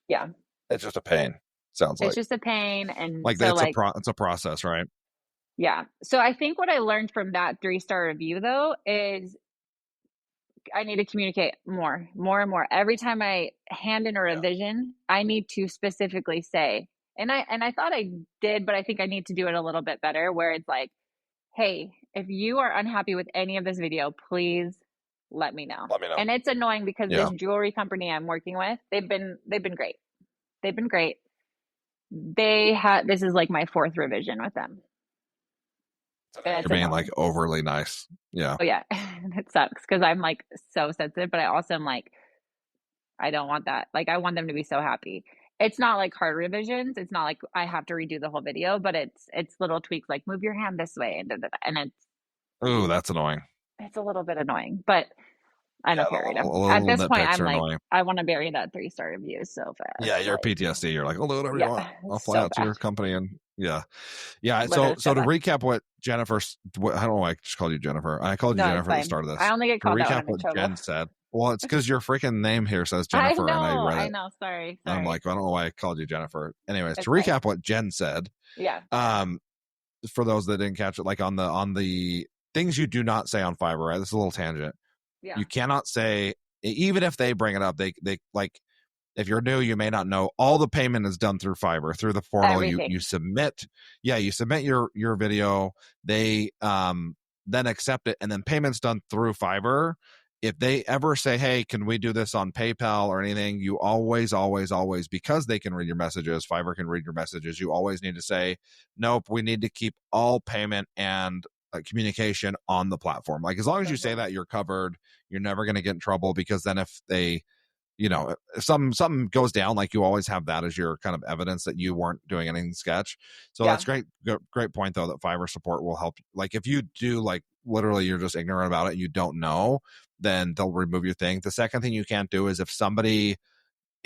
C: Yeah.
B: It's just a pain. Sounds like
C: It's just a pain. And
B: like
C: so,
B: it's
C: like,
B: it's a process, right?
C: yeah. So I think what I learned from that 3-star review though is I need to communicate more and more. Every time I hand in a revision, I need to specifically say, and I thought I did, but I think I need to do it a little bit better, where it's like, hey, if you are unhappy with any of this video, please let me know.
B: Let me know.
C: And it's annoying because
B: Yeah.
C: this jewelry company I'm working with, they've been great. They've been great. This is like my 4th revision with them.
B: You're being like overly nice. Yeah.
C: Oh yeah. It sucks because I'm like so sensitive, but I also am like, I don't want that. Like, I want them to be so happy. It's not like hard revisions. It's not like I have to redo the whole video, but it's little tweaks, like move your hand this way, and and
B: Ooh, that's annoying.
C: it's a little bit annoying, but I don't care.
B: At
C: this point, I'm like, annoying. I want to bury that 3-star review so fast.
B: Yeah, you're
C: like,
B: PTSD. You're like, oh, do whatever you want. I'll fly out to your company and yeah. So to recap what Jennifer, I don't know why I just called you Jennifer. I called you Jennifer at the start of this.
C: I only get called
B: to recap
C: that when I'm in
B: what Jen said. Well, it's because your freaking name here says Jennifer, and I read it.
C: I know. Sorry.
B: I'm like, I don't know why I called you Jennifer. Anyways,
C: It's
B: to recap what Jen said.
C: Yeah.
B: For those that didn't catch it, like on the things you do not say on Fiverr, right? This is a little tangent.
C: Yeah.
B: You cannot say, even if they bring it up, they like, if you're new, you may not know, all the payment is done through Fiverr, through the portal. You submit. Yeah, you submit your video. They then accept it, and then payment's done through Fiverr. If they ever say, hey, can we do this on PayPal or anything, you always, because they can read your messages, Fiverr can read your messages, you always need to say, nope, we need to keep all payment and communication on the platform. Like, as long as you say that, you're covered. You're never going to get in trouble, because then if they, if something goes down, like, you always have that as your kind of evidence that you weren't doing anything sketch. So that's great point though, that Fiverr support will help. Like, if you do, like, literally you're just ignorant about it and you don't know, then they'll remove your thing. The second thing you can't do is if somebody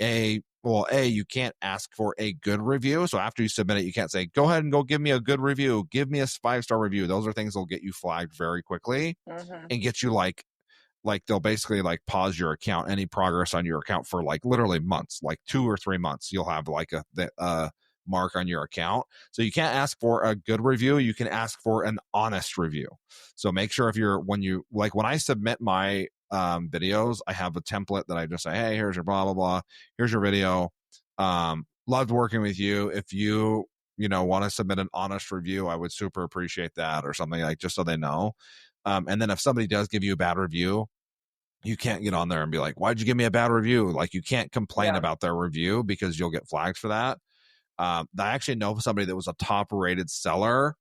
B: you can't ask for a good review. So after you submit it, you can't say, go ahead and go give me a good review, give me a 5-star review. Those are things that'll get you flagged very quickly and get you like they'll basically like pause your account, any progress on your account for like literally months, like 2 or 3 months. You'll have like a mark on your account. So you can't ask for a good review. You can ask for an honest review. So make sure when I submit my videos, I have a template that I just say, hey, here's your blah, blah, blah. Here's your video. Loved working with you. If you want to submit an honest review, I would super appreciate that, or something, like, just so they know. And then if somebody does give you a bad review, you can't get on there and be like, why'd you give me a bad review? Like, you can't complain about their review, because you'll get flagged for that. I actually know somebody that was a top rated seller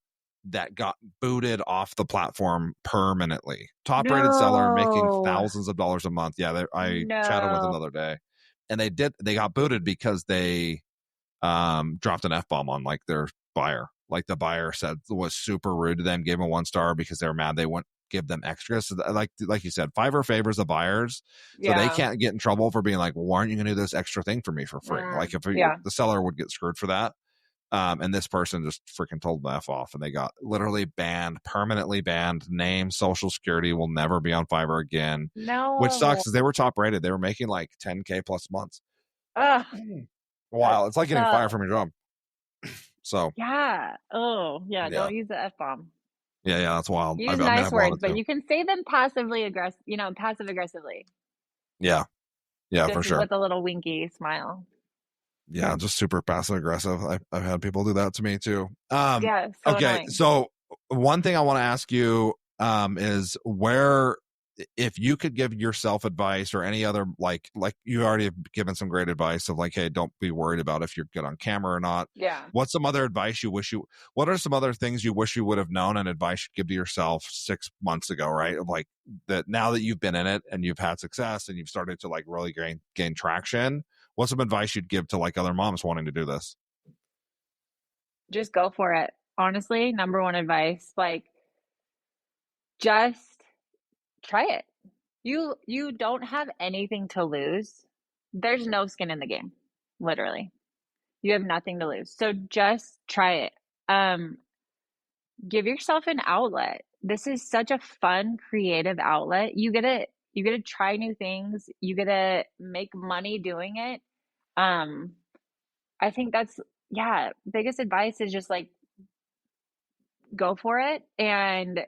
B: that got booted off the platform permanently. Top rated seller making
C: No.
B: thousands of dollars a month. Yeah, I chatted with them the other day, and they got booted because they dropped an F-bomb on like their buyer. Like the buyer said was super rude to them, gave them 1 star because they were mad they wouldn't give them extras. So like you said, Fiverr favors the buyers, so they can't get in trouble for being like, well, why aren't you going to do this extra thing for me for free? Like if the seller would get screwed for that. And this person just freaking told the F off, and they got literally banned, permanently banned. Name, social security, will never be on Fiverr again.
C: No.
B: Which sucks because they were top rated. They were making like 10K plus months. Wow, it's like getting fired from your job. So
C: yeah. Oh yeah. Don't use the F-bomb.
B: Yeah, that's wild.
C: Use nice words, but you can say them passive aggressively.
B: Yeah,
C: just
B: for sure.
C: With a little winky smile.
B: Yeah, just super passive aggressive. I've had people do that to me too.
C: Yeah. So
B: okay,
C: annoying.
B: so one thing I want to ask you is where, if you could give yourself advice or any other, like you already have given some great advice of like, hey, don't be worried about if you're good on camera or not.
C: Yeah.
B: What's some other advice what are some other things you wish you would have known and advice you give to yourself 6 months ago, right? Of like that now that you've been in it and you've had success and you've started to like really gain traction, what's some advice you'd give to like other moms wanting to do this?
C: Just go for it. Honestly, number one advice, like just try it. You don't have anything to lose. There's no skin in the game, literally. You have nothing to lose. So just try it. Give yourself an outlet. This is such a fun, creative outlet. You get to try new things. You get to make money doing it. I think that's biggest advice is just like go for it and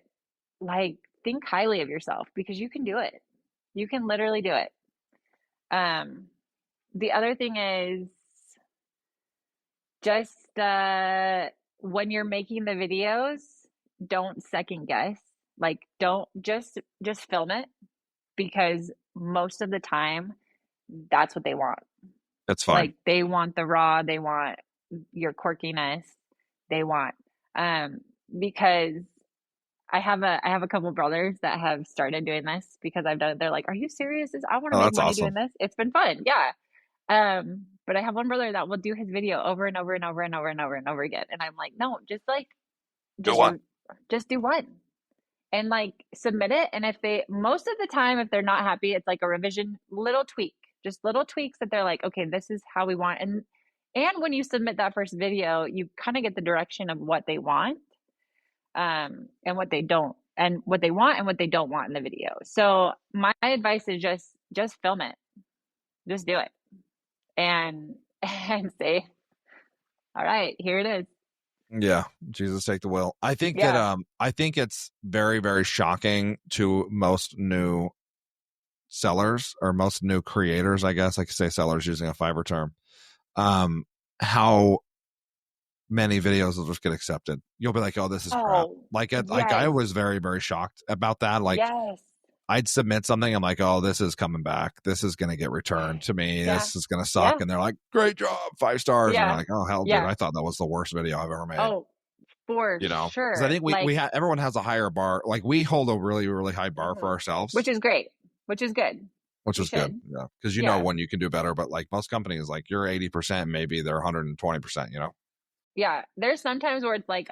C: like think highly of yourself because you can do it. You can literally do it. The other thing is just when you're making the videos, don't second guess. Like don't just film it because most of the time that's what they want.
B: That's fine.
C: Like they want the raw, they want your quirkiness, they want because I have a couple brothers that have started doing this because I've done it. They're like, "Are you serious? I want to make money doing this. It's been fun." Yeah. But I have one brother that will do his video over and over and over and over and over and over again. And I'm like, no, just do one and like submit it. And most of the time, if they're not happy, it's like a revision, little tweak, just little tweaks that they're like, okay, this is how we want. And when you submit that first video, you kind of get the direction of what they want, and what they don't, and what they want and what they don't want in the video. So my advice is just film it, just do it. And say, all right, here it is.
B: Yeah, Jesus take the wheel. I think that I think it's very, very shocking to most new sellers or most new creators, I guess I could say sellers using a Fiverr term, how many videos will just get accepted. You'll be like, oh, this is crap. Like I was very, very shocked about that. Like I'd submit something. I'm like, oh, this is coming back. This is going to get returned to me. This is going to suck. And they're like, great job, 5 stars. And you're like, oh, hell, dude, I thought that was the worst video I've ever made.
C: Oh, for sure.
B: Because I think everyone has a higher bar. Like we hold a really, really high bar for ourselves.
C: Which is great. Which is good.
B: Which is good. Yeah. Because you know when you can do better. But like most companies, like you're 80%, maybe they're 120%, you know?
C: Yeah. There's sometimes where it's like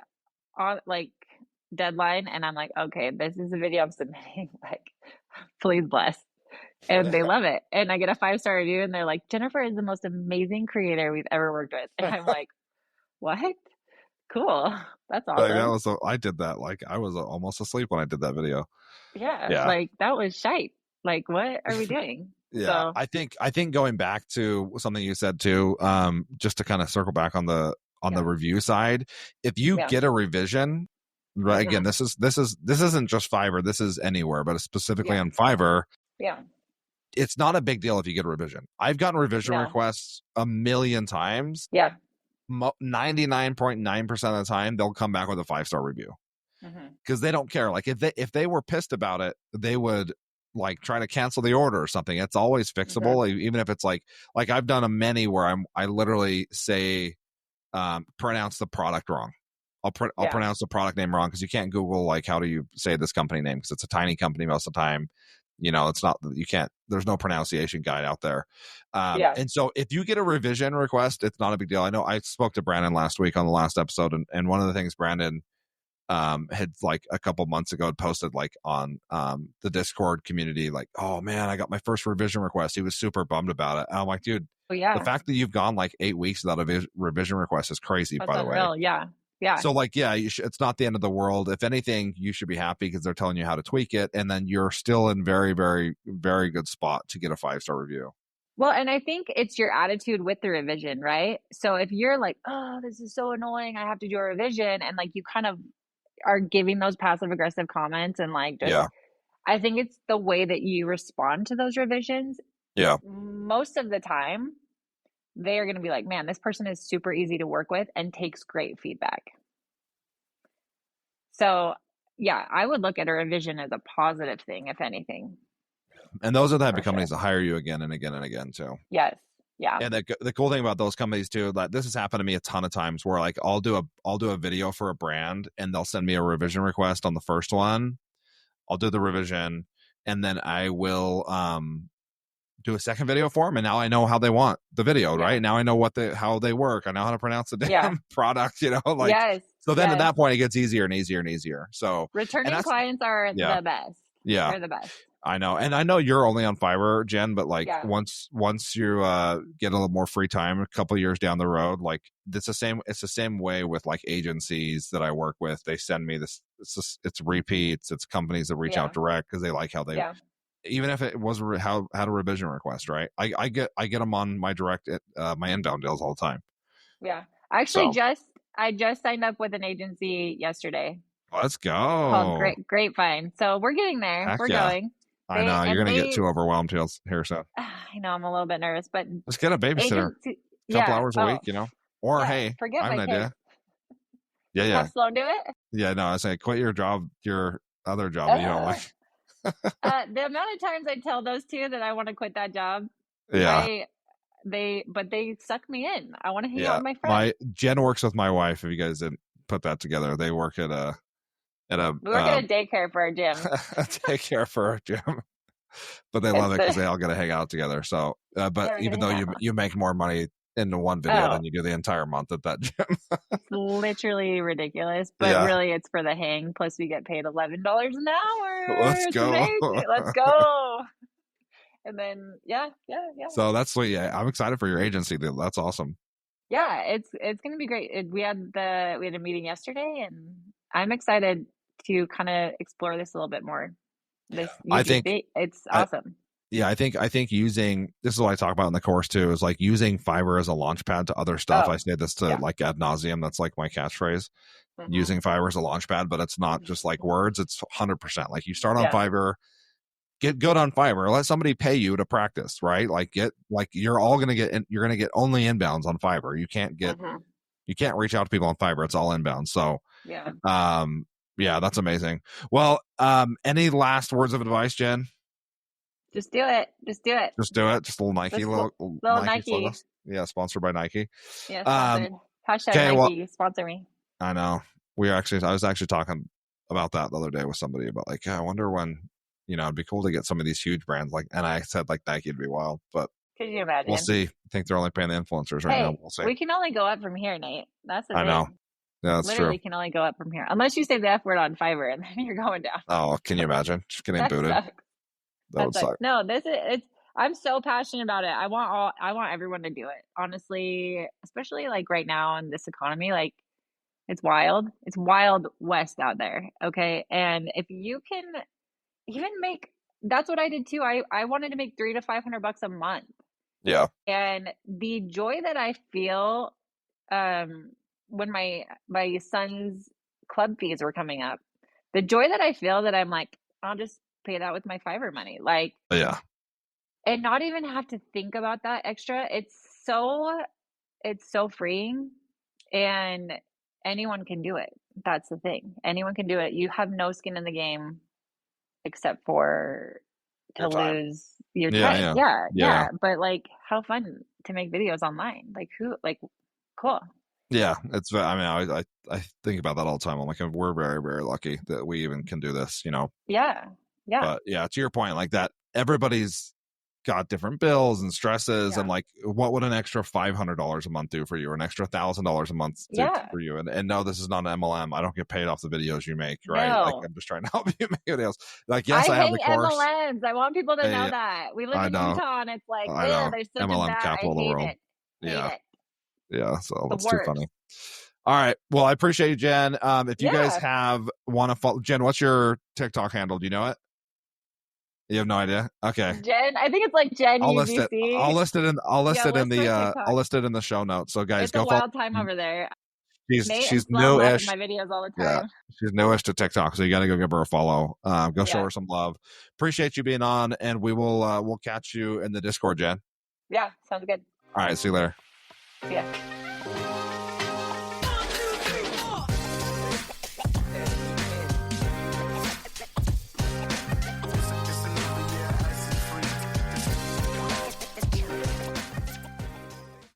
C: on like deadline and I'm like, okay, this is the video I'm submitting, like please bless. And they love it. And I get a 5-star review and they're like, Jennifer is the most amazing creator we've ever worked with. And I'm like, what? Cool. That's awesome.
B: I did that. Like I was almost asleep when I did that video.
C: Yeah. Like that was shite. Like what are we doing?
B: Yeah. So, I think going back to something you said too, just to kind of circle back on the review side, if you get a revision, right? Again, this isn't just Fiverr. This is anywhere, but specifically on Fiverr.
C: Yeah.
B: It's not a big deal if you get a revision. I've gotten revision requests a million times.
C: Yeah.
B: 99.9% of the time, they'll come back with a 5-star review because they don't care. Like if they were pissed about it, they would like try to cancel the order or something. It's always fixable, even if it's like I've done a many where I literally say pronounce the product wrong. I'll
C: Yeah.
B: pronounce the product name wrong because you can't Google like how do you say this company name because it's a tiny company most of the time. You know, it's not, you can't, there's no pronunciation guide out there.
C: Yeah.
B: And so if you get a revision request, it's not a big deal. I know I spoke to Brandon last week on the last episode, and one of the things Brandon had like a couple months ago posted like on the Discord community, like, oh man, I got my first revision request. He was super bummed about it. And I'm like, dude,
C: Oh, yeah.
B: the fact that you've gone like 8 weeks without a revision request is crazy,
C: That's
B: by the way.
C: unreal. Yeah. Yeah.
B: So like, yeah, it's not the end of the world. If anything, you should be happy because they're telling you how to tweak it. And then you're still in very, very, very good spot to get a 5-star review.
C: Well, and I think it's your attitude with the revision, right? So if you're like, oh, this is so annoying, I have to do a revision, and like you kind of are giving those passive aggressive comments and like just,
B: Yeah.
C: I think it's the way that you respond to those revisions.
B: Yeah.
C: Most of the time, they are going to be like, man, this person is super easy to work with and takes great feedback. So yeah, I would look at a revision as a positive thing, if anything.
B: And those are the type of
C: For
B: companies
C: sure.
B: that hire you again and again and again too.
C: Yes. Yeah.
B: And the cool thing about those companies too, like this has happened to me a ton of times where like I'll do a video for a brand and they'll send me a revision request on the first one. I'll do the revision and then I will do a second video for them, and now I know how they want the video,
C: Yeah.
B: right? Now I know how they work. I know how to pronounce the damn
C: Yeah.
B: product, you know, like,
C: Yes.
B: so then
C: Yes.
B: at that point it gets easier and easier and easier. So
C: Returning clients are
B: Yeah.
C: the best.
B: yeah,
C: They're the best.
B: I know. And I know you're only on Fiverr, Jen, but like
C: Yeah.
B: once you get a little more free time, a couple of years down the road, like it's the same way with like agencies that I work with. They send me this, it's repeats, it's companies that reach
C: Yeah.
B: out direct because they like how they,
C: Yeah.
B: even if it was had a revision request, right? I get them on my direct, my inbound deals all the time.
C: Yeah. Actually,
B: So
C: I just signed up with an agency yesterday
B: let's
C: called
B: go.
C: Grapevine. So we're getting there.
B: Heck
C: We're
B: yeah.
C: going.
B: I know you're gonna get too overwhelmed here soon.
C: I know I'm a little bit nervous, but
B: Let's get a babysitter, couple hours a week, you know. Or
C: yeah,
B: hey,
C: forget
B: I have
C: my
B: an idea.
C: kids.
B: Yeah.
C: Have Sloan do it.
B: Yeah, no, I say quit your other job that you don't like.
C: The amount of times I tell those two that I want to quit that job,
B: Yeah.
C: they suck me in. I want to hang
B: Yeah.
C: out with my friends.
B: Jen works with my wife. If you guys didn't put that together, they work at a
C: we work at a daycare for our gym.
B: Take care for a gym. But they love it because they all get to hang out together. So, but even though you make more money in the one video than you do the entire month at that gym.
C: It's literally ridiculous, but really it's for the hang. Plus we get paid $11 an hour.
B: Let's go.
C: Let's go. And then yeah.
B: So that's sweet. Yeah, I'm excited for your agency. That's awesome.
C: Yeah, it's going to be great. We had a meeting yesterday, and I'm excited to kind of explore this a little bit more. This UGC,
B: I think
C: it's awesome.
B: I think using, this is what I talk about in the course too, is like using Fiverr as a launch pad to other stuff. I say this to like ad nauseum. That's like my catchphrase. Mm-hmm. Using Fiverr as a launch pad, but it's not just like words. It's 100%. Like you start on Fiverr, get good on Fiverr. Let somebody pay you to practice, right? Like you're going to get only inbounds on Fiverr. You can't you can't reach out to people on Fiverr. It's all inbound. So yeah, that's amazing. Well, any last words of advice, Jen?
C: Just do it.
B: Just do it. Just a little Nike, little
C: Nike.
B: Yeah, sponsored by Nike.
C: Yeah, sponsored. Hashtag Nike, sponsor me.
B: I know. I was actually talking about that the other day with somebody about like, I wonder when, it'd be cool to get some of these huge brands like, and I said like Nike would be wild, but
C: could you imagine?
B: We'll see. I think they're only paying the influencers right now. We'll see.
C: We can only go up from here, Nate. That's the thing.
B: I know. Yeah, that's
C: Literally
B: true.
C: can only go up from here. Unless you say the F word on Fiverr and then you're going down.
B: Oh, can you imagine? Just getting booted.
C: Sucks.
B: That would suck.
C: No, I'm so passionate about it. I want everyone to do it. Honestly, especially like right now in this economy, like it's wild. It's wild west out there. Okay. And if you can even that's what I did too. I wanted to make $300 to $500 a month.
B: Yeah.
C: And the joy that I feel, when my son's club fees were coming up, the joy that I feel that I'm like, I'll just pay that with my Fiverr money. Like,
B: yeah.
C: And not even have to think about that extra. It's so freeing, and anyone can do it. That's the thing. Anyone can do it. You have no skin in the game except for to lose your time. Yeah. But like, how fun to make videos online. Like cool.
B: Yeah, it's. I mean, I think about that all the time. I'm like, we're very, very lucky that we even can do this, you know.
C: Yeah. Yeah.
B: But yeah, to your point, like that, everybody's got different bills and stresses,
C: Yeah.
B: and like, what would an extra $500 a month do for you, or an extra $1,000 a month do
C: Yeah.
B: for you? And no, this is not an MLM. I don't get paid off the videos you make, right? Like,
C: No.
B: I'm just trying to help you make videos. Like, yes, I have
C: hate
B: the course.
C: MLMs. I want people to know
B: Yeah,
C: that. We live
B: I
C: in
B: know.
C: Utah and it's like,
B: I know.
C: they're such a
B: MLM
C: bad.
B: capital
C: I
B: of the
C: hate
B: world.
C: it. Hate
B: Yeah.
C: it.
B: Yeah, so
C: The
B: that's too
C: worst.
B: funny. All right. Well, I appreciate you, Jen. If you guys want to follow Jen, what's your TikTok handle? Do you know it? You have no idea? Okay.
C: Jen, I think it's like Jenn
B: I'll list it.
C: UGC.
B: I'll list it in
C: TikTok.
B: I'll list it in the show notes. So guys,
C: It's
B: go
C: a
B: follow.
C: wild time over there.
B: She's
C: Nate and Sloan laugh at
B: newish.
C: my videos all the
B: Yeah,
C: time.
B: she's newish to TikTok, so you got to go give her a follow. Go show
C: Yeah.
B: her some love. Appreciate you being on, and we'll catch you in the Discord, Jen.
C: Yeah, sounds good.
B: All right, see you later.
C: See ya.